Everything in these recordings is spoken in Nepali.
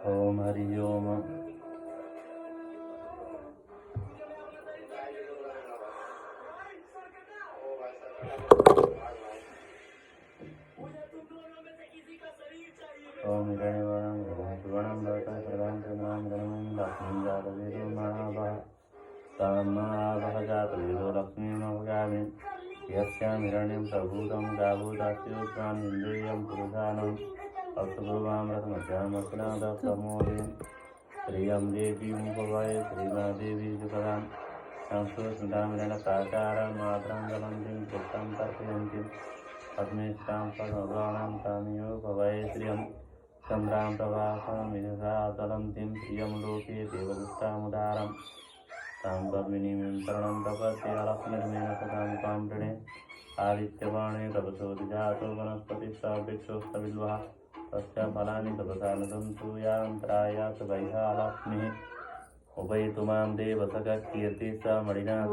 ओम हरि ओम। ओम हिरण्यवर्णं सुवर्णं भवतं सर्वं चन्द्रां हिरण्यं लक्ष्मीं जातवेदो महाभाः तामावः जातवेदो लक्ष्मीमवगामि यस्यां हिरण्यं प्रभूतं गावोदास्योत्सान् इन्द्रियं पुरुषाणम् अस्तुभुवामृतमध्यामस्नादप्रमोदे श्रियं देवीमुपवये श्रीमादेवी सुखदां संस्कृतस्मृतामिरणप्राकारां मातरं ज्वलन्तीं चित्तं तर्पयन्तीम् पद्मेष्टां पद्मगौणां कामियोपवये श्रियं चन्द्रां प्रभासमिषसा ज्वलन्तीं प्रियं लोके देवदुष्टामुदारं तां पद्मिनीं शरणं तपस्या लक्ष्मीर्मेण सदां त्वां वृणे आदित्यवर्णे तपसोऽधिजातो वनस्पतिस्तावृक्षोऽस्तविल्वः तस्य फलानि तपसा न सन्तु यान्त्रायात् वैहालक्ष्मीः उपैतु मां देवसखकीर्तिः स मणिना स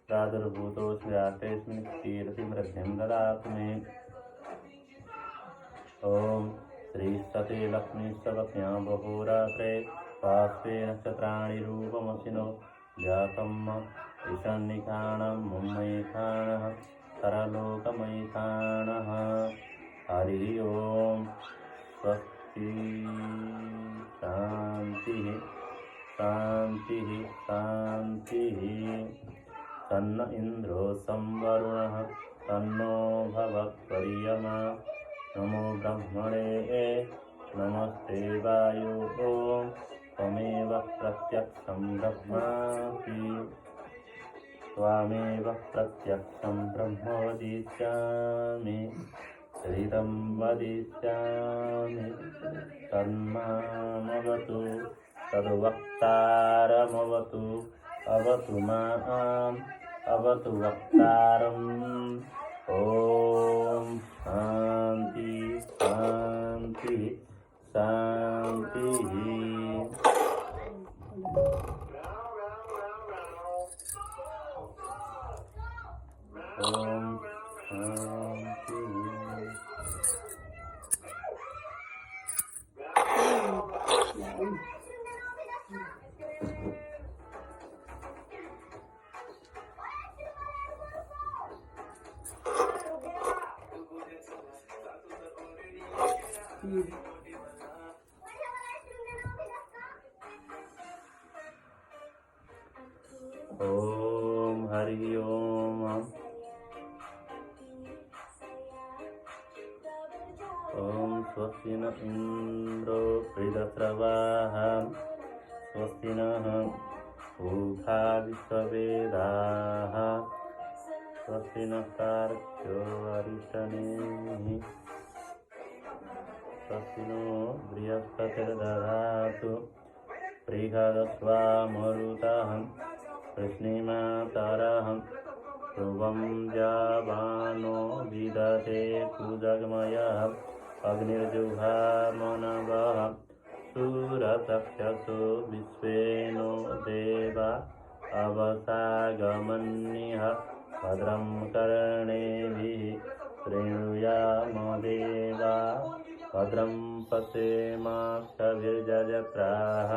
प्रादुर्भूतोऽस्मि राष्ट्रेऽस्मिन् कीर्तिवृद्धिं ददातु मे। ॐ श्रीस्तते लक्ष्मीस्तपत्न्यां बहोरात्रे पार्श्वे नक्षत्राणि रूपमसिनो जातं ईशान्यखाणं मुम्मयखाणः सरलोकमयखाणः। हरि ओम। स्वस्ति शांति शांति शांति। तन्न इंद्रो संवरुणः तन्नो भवत्वर्यमा नमो ब्रह्मणे नमस्ते वायो ओम त्वमेव प्रत्यक्षं ब्रह्मासि त्वामेव प्रत्यक्षं ब्रह्म वदिष्यामि चरितं वदिष्यामि तन्मामवतु तद्वक्तारमवतु अवतु माम् अवतु वक्तारम्। ॐ शान्ति शान्ति शान्तिः। ॐ शान्ति। ओम हरि ओम। ओम स्वस्ति न इंद्रो वृद्धस्रवाः स्वस्ति नः पूषा विश्ववेदाः स्वस्ति नः कार्त्यो अरिष्टनेमिः स्वस्ति नो बृहस्पतिर्दधातु बृहदस्वामरुतः कृष्णीमातरः ध्रुवं जावानो विदधे कुजगमयः अग्निर्जुहामनवः सूरचक्षसो विश्वेनो देवा अवसागमन्यः भद्रं कर्णेभिः शृणुयाम देवा भद्रं पश्येमाक्षभिर्जजत्राः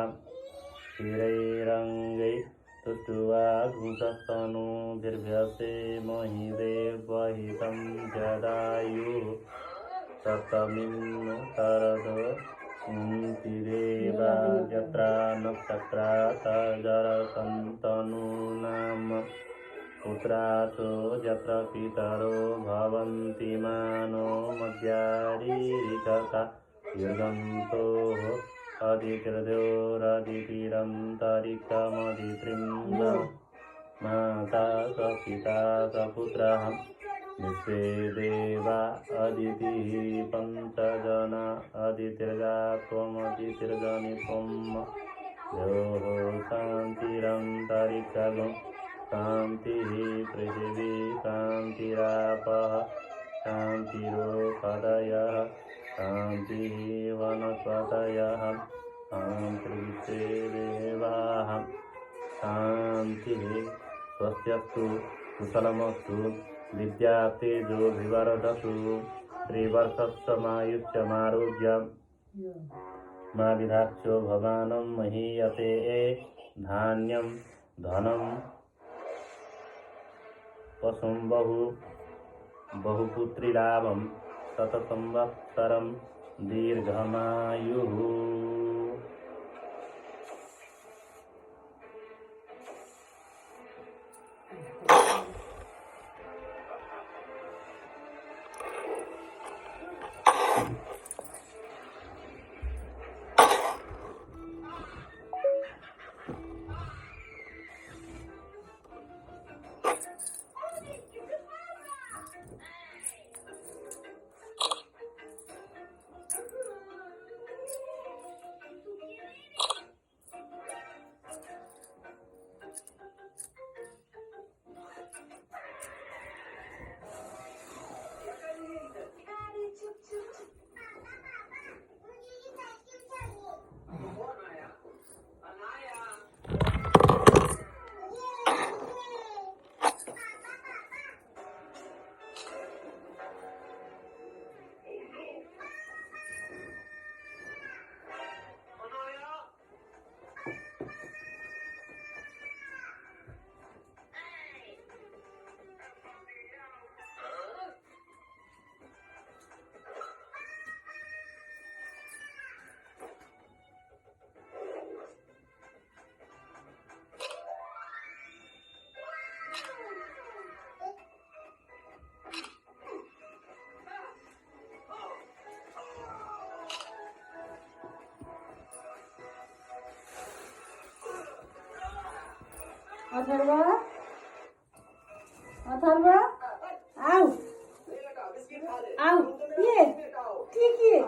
स्थिरैरङ्गैः तुष्टुवाघुंसस्तनूभिर्भ्यसेमहि देवहितं जदायुः तत्तमिन्नु शरदो देवा यत्रा नक्षत्रा तजरसन्तनूनां पुत्रासो यत्र पितरो भवन्ति मानो मद्यारीरिकता दीर्घन्तोः अदितिर्द्योरदितिरन्तरिक्षमदित्रिं माता स पिता स पुत्रः विश्वे देवा अदितिः पञ्चजना अदितिर्गात्वमदितिर्गणित्वं योः शान्तिरन्तरिक्षगं शान्तिः पृथिवी शान्तिरापः शान्तिरोपदयः शान्तिः वनस्पतयः शान्तिर्विश्वे देवाः शान्तिः। स्वस्त्यस्तु कुशलमस्तु विद्यातेजोभिवर्धतु त्रिवर्षस्वमायुष्यमारोग्यं मा विधाक्षो भवानं महीयते धान्यं धनं पशुं बहुपुत्रीलाभं शतसंवत्सरं दीर्घमायुः। अथर्व आऊ आऊ के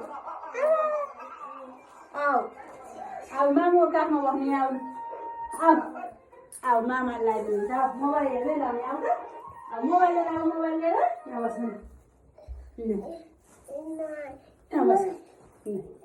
आऊ आऊ मामु काखमा बस्ने आऊ आऊ आऊ मामालाई दिन्छ मोबाइल हेर्दै लाउने आऊ त अब मोबाइल लिएर यहाँ बस्नु यहाँ बस